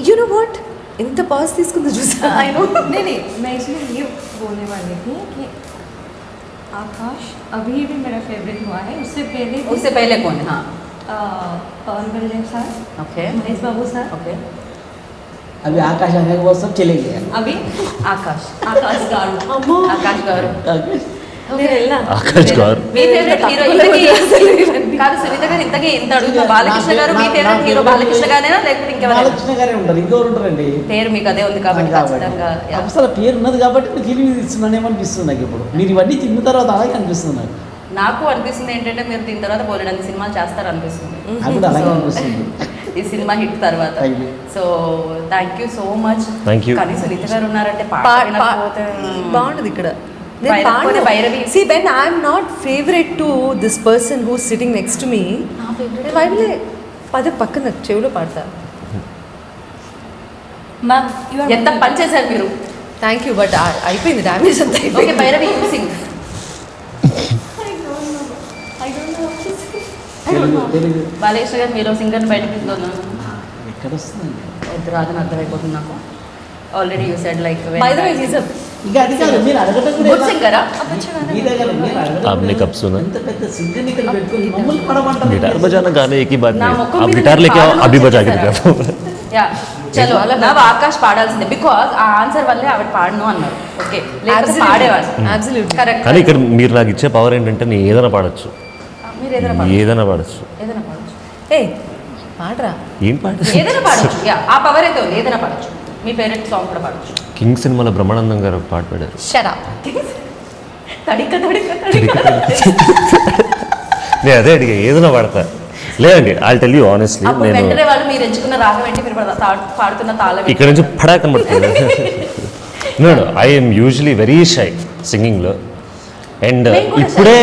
యు నో వాట్, ఎంత పాజ్ తీసుకుందో చూసా. I know. नहीं मैं इसलिए ये बोलने वाली थी कि आकाश अभी भी मेरा फेवरेट हुआ है. उससे पहले कौन है? हाँ, पवन कल्याण सर, ओके महेश बाबू सर. ओके. अभी आकाश आने के बाद सब चले गए. अभी आकाश गारू. అమ్మో, आकाश గారు. నేను వెళ్ళా. ఆకాష్ గారు. మీ ఫేవరెట్ హీరో ఇంతకీ కాదు సునీత గారు, ఇంతకీ ఇంత అడుగుతున్నా. బాలకృష్ణ గారు మీ ఫేవరెట్ హీరో బాలకృష్ణ గారేనా లేకపోతే ఇంకెవరైనా? బాలకృష్ణ గారే ఉంటారు, ఇంకెవరు ఉంటారండి? పేరు మీకు అదే ఉంది కాబట్టి ఖచ్చితంగా. yeah. అసలు పేరు ఉన్నది కాబట్టి నేను ఫీలింగ్ ఇస్తున్నానేమో అనిపిస్తుంది నాకు. ఇప్పుడు మీరు ఇవన్నీ తిన్న తర్వాత అలాగే అనిపిస్తుంది నాకు. నాకు అనిపిస్తుంది ఏంటంటే మీరు దీని తర్వాత బోలెడన్ని సినిమాలు చేస్తారు అనిపిస్తుంది. నాకు కూడా అలాగే So, అనిపిస్తుంది. ఈ సినిమా హిట్ తర్వాత. Thank you. So thank you so much. Thank you. కానీ సునీత గారు ఉన్నారంటే బాగుండదు ఇక్కడ. Bhairavi, Bhairavi. See, when I am not favorite to this person who's sitting next to me, why will I పక్కన చెవిలో పాడతా. मैम यू आर ఎంత పని చేశారు మీరు. థ్యాంక్ యూ, బట్ అయిపోయింది, డ్యామేజ్ అంతా ఓకే అయిపోయింది. Bhairavi, you sing. I don't know what is Telugu Balakrishna గారు మీలో సింగర్ని బయటకు తీసుకున్నాను. ఎక్కడ వస్తుందండి? వద్దు రాదని అర్థమైపోతుంది నాకు. Already you said like By the way, he's a ఇంకా అది కాదు, మీరు అడగటం కూడా గుడ్ సింగరా? మీ దగ్గర మీరు అడగటం आपने కూడా कब सुना? ఎంత పెద్ద సింగర్ని ఇక్కడ పెట్టుకొని మమ్మల్ని పడమంటారు. गिटार बजाना गाने एक ही बात నా नहीं. ముఖం आप మీద गिटार लेके आओ, పాడను अभी बजा के చెప్పేశారా? दिखाता యా చలో నవ్ ఆకాష్ పాడాల్సిందే. బికాజ్ ఆ ఆన్సర్ వల్లే ఆవిడ పాడను అన్నారు. ఓకే, లేకపోతే పాడేవాళ్ళు. Absolutely. కరెక్ట్. కానీ ఇక్కడ మీరు నాకు ఇచ్చే పవర్ ఏంటంటే నేను ఏదైనా పాడచ్చు, మీరు ఏదైనా పాడచ్చు. ఏదైనా పాడచ్చు. ఏదైనా పాడచ్చు. ఏ పాడరా. ఏం పాడ ఏదైనా పాడచ్చు. యా ఆ పవర్ అయితే ఉంది. ఏదైనా పాడచ్చు. మీ ఫేవరెట్ సాంగ్ కూడా పాడచ్చు. కింగ్ సినిమాలో బ్రహ్మానందం గారు ఒక పాట పాడారు. Shut up. తడిక తడిక తడిక. నేను అదే అడిగా, ఏదైనా పాడతా. లేదండి, ఐ టెల్ యూ ఆనెస్ట్లీ, అప్పుడు నేను వెంటనే వాళ్ళు మీరు ఎంచుకున్న రాగం ఏంటి, మీరు పాడుతున్న తాళం ఇక్కడ నుంచి పడా కనబడుతుంది. నేను ఐఎమ్ యూజువలీ వెరీ షై సింగింగ్లో. అండ్ నేను కూడా ఇప్పుడే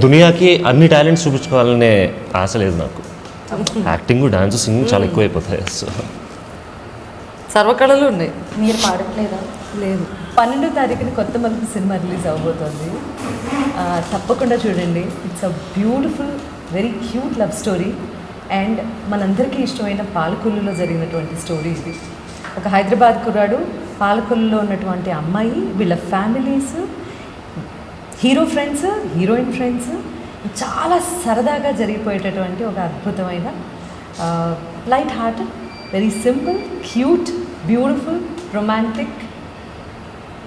దునియాకి అన్ని టాలెంట్స్ చూపించుకోవాలనే ఆశ లేదు నాకు. యాక్టింగ్, డాన్స్, సింగింగ్ చాలా ఎక్కువైపోతాయి. సో సర్వకళలు ఉన్నాయి. మీరు పాడట్లేదా? లేదు. 12వ తారీఖున కొత్త మలుపు సినిమా రిలీజ్ అవబోతోంది. తప్పకుండా చూడండి. It's a beautiful, very cute love story. And మనందరికీ ఇష్టమైన పాలకొల్లులో జరిగినటువంటి స్టోరీ ఇది. ఒక హైదరాబాద్ కుర్రాడు, పాలకొల్లులో ఉన్నటువంటి అమ్మాయి, వీళ్ళ families hero friends, heroine friends, చాలా సరదాగా జరిగిపోయేటటువంటి ఒక అద్భుతమైన light hearted, very simple, cute, beautiful, romantic,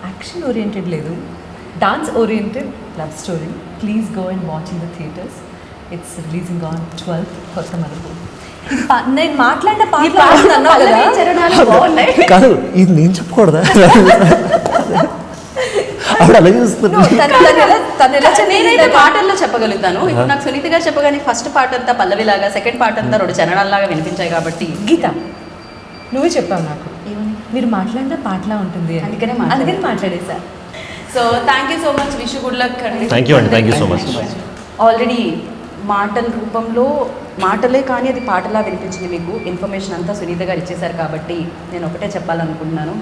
action oriented లేదు, dance oriented love story. Please go and watch in the theatres. It's releasing on 12th కొత్త మలుపు. నేను మాట్లాడిన చరణాలు బాగున్నాయి. కాదు, ఇది నేను చెప్పకూడదా? ఆవిడ అలా చూస్తుంది. నేనైతే పాటల్లో చెప్పగలుగుతాను. ఇప్పుడు నాకు సునీత గారు చెప్పగానే ఫస్ట్ పార్ట్ అంతా పల్లవిలాగా, సెకండ్ పార్ట్ అంతా 2 చరణాలలాగా వినిపించాయి కాబట్టి. గీత, నువ్వే చెప్పావు నాకు, మీరు మాట్లాడిన పాటలా ఉంటుంది అని. అందుకని మాట్లాడేసా. So thank you so much, wish good luck అండి. థ్యాంక్ యూ అండి, thank you so much. Already మాటల రూపంలో, మాటలే కానీ అది పాటలా వినిపించింది మీకు. ఇన్ఫర్మేషన్ అంతా సునీత గారు ఇచ్చేశారు కాబట్టి నేను ఒకటే చెప్పాలనుకుంటున్నాను.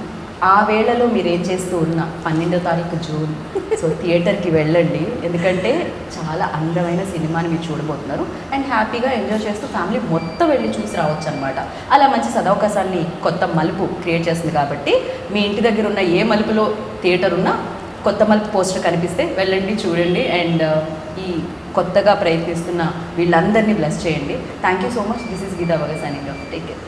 ఆ వేళలో మీరు ఏం చేస్తూ ఉన్నా 12వ తారీఖు జూన్, సో థియేటర్కి వెళ్ళండి. ఎందుకంటే చాలా అందమైన సినిమాని మీరు చూడబోతున్నారు అండ్ హ్యాపీగా ఎంజాయ్ చేస్తూ ఫ్యామిలీ మొత్తం వెళ్ళి చూసి రావచ్చు అనమాట. అలా మంచి సదవకాశాన్ని కొత్త మలుపు క్రియేట్ చేస్తుంది కాబట్టి మీ ఇంటి దగ్గర ఉన్న ఏ మలుపులో థియేటర్ ఉన్నా కొత్త మలుపు పోస్టర్ కనిపిస్తే వెళ్ళండి, చూడండి అండ్ ఈ కొత్తగా ప్రయత్నిస్తున్న వీళ్ళందరినీ బ్లెస్ చేయండి. Thank you so much. This is Geeta Bhagat signing off. Take care.